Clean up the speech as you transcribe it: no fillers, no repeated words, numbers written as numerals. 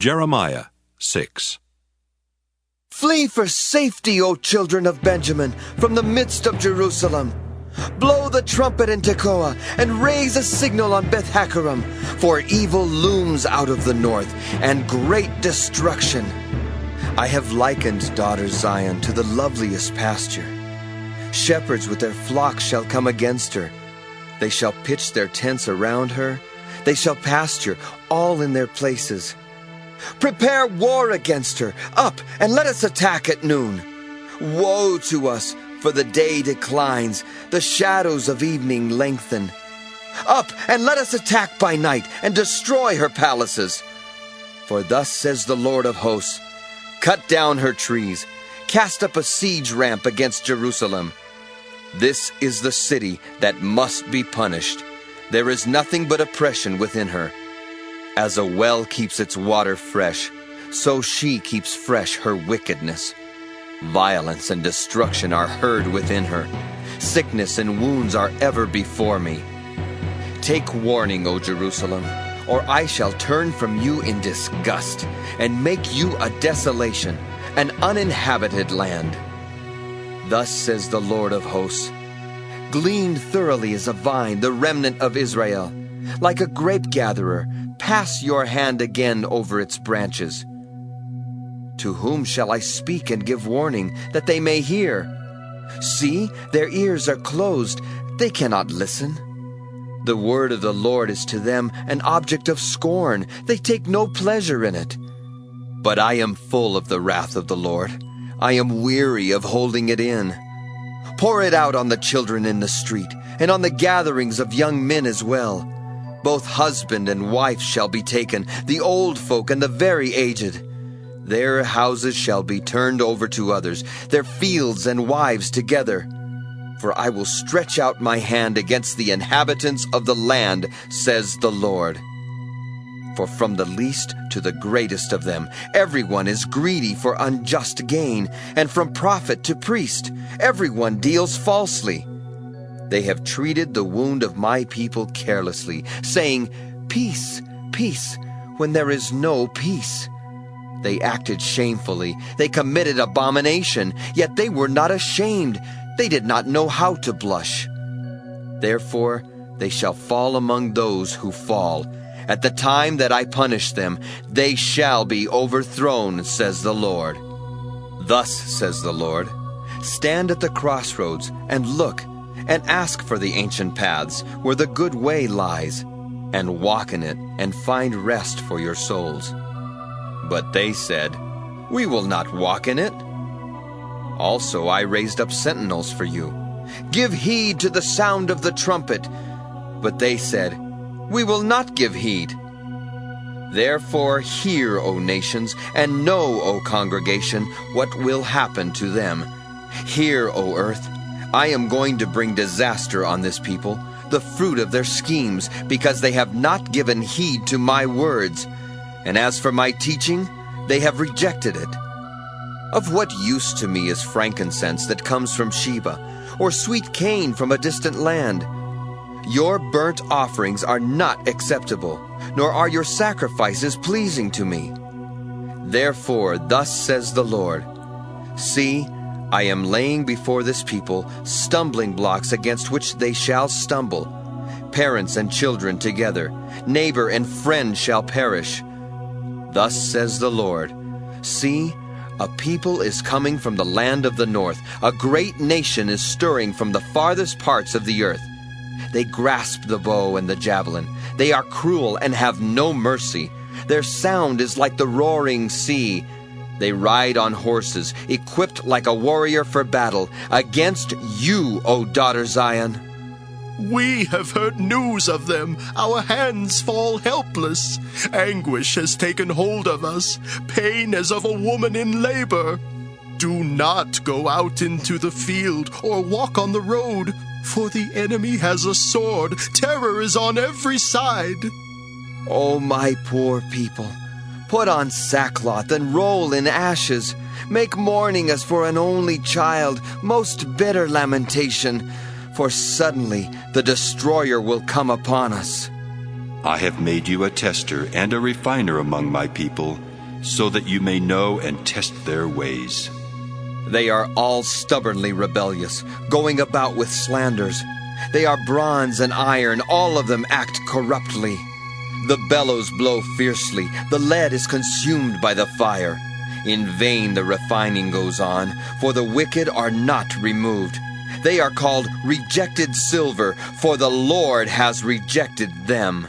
Jeremiah 6. Flee for safety, O children of Benjamin, from the midst of Jerusalem. Blow the trumpet in Tekoa, and raise a signal on Beth-Hakkerem, for evil looms out of the north, and great destruction. I have likened daughter Zion to the loveliest pasture. Shepherds with their flocks shall come against her. They shall pitch their tents around her. They shall pasture all in their places. Prepare war against her. Up, and let us attack at noon. Woe to us, for the day declines, the shadows of evening lengthen. Up, and let us attack by night, and destroy her palaces. For thus says the Lord of hosts, cut down her trees, cast up a siege ramp against Jerusalem. This is the city that must be punished. There is nothing but oppression within her. As a well keeps its water fresh, so she keeps fresh her wickedness. Violence and destruction are heard within her. Sickness and wounds are ever before me. Take warning, O Jerusalem, or I shall turn from you in disgust, and make you a desolation, an uninhabited land. Thus says the Lord of hosts, gleaned thoroughly as a vine, the remnant of Israel. Like a grape gatherer, pass your hand again over its branches. To whom shall I speak and give warning, that they may hear? See, their ears are closed, they cannot listen. The word of the Lord is to them an object of scorn, they take no pleasure in it. But I am full of the wrath of the Lord. I am weary of holding it in. Pour it out on the children in the street, and on the gatherings of young men as well. Both husband and wife shall be taken, the old folk and the very aged. Their houses shall be turned over to others, their fields and wives together. For I will stretch out my hand against the inhabitants of the land, says the Lord. For from the least to the greatest of them, everyone is greedy for unjust gain, and from prophet to priest, everyone deals falsely. They have treated the wound of my people carelessly, saying, peace, peace, when there is no peace. They acted shamefully, they committed abomination, yet they were not ashamed, they did not know how to blush. Therefore they shall fall among those who fall. At the time that I punish them, they shall be overthrown, says the Lord. Thus says the Lord, stand at the crossroads and look, and ask for the ancient paths, where the good way lies, and walk in it, and find rest for your souls. But they said, we will not walk in it. Also I raised up sentinels for you. Give heed to the sound of the trumpet. But they said, we will not give heed. Therefore hear, O nations, and know, O congregation, what will happen to them. Hear, O earth, I am going to bring disaster on this people, the fruit of their schemes, because they have not given heed to my words. And as for my teaching, they have rejected it. Of what use to me is frankincense that comes from Sheba, or sweet cane from a distant land? Your burnt offerings are not acceptable, nor are your sacrifices pleasing to me. Therefore, thus says the Lord, see, I am laying before this people stumbling blocks against which they shall stumble. Parents and children together, neighbor and friend shall perish. Thus says the Lord, see, a people is coming from the land of the north. A great nation is stirring from the farthest parts of the earth. They grasp the bow and the javelin. They are cruel and have no mercy. Their sound is like the roaring sea. They ride on horses, equipped like a warrior for battle, against you, O daughter Zion. We have heard news of them. Our hands fall helpless. Anguish has taken hold of us, pain as of a woman in labor. Do not go out into the field or walk on the road, for the enemy has a sword. Terror is on every side. O my poor people, put on sackcloth and roll in ashes. Make mourning as for an only child, most bitter lamentation. For suddenly the destroyer will come upon us. I have made you a tester and a refiner among my people, so that you may know and test their ways. They are all stubbornly rebellious, going about with slanders. They are bronze and iron, all of them act corruptly. The bellows blow fiercely, the lead is consumed by the fire. In vain the refining goes on, for the wicked are not removed. They are called rejected silver, for the Lord has rejected them.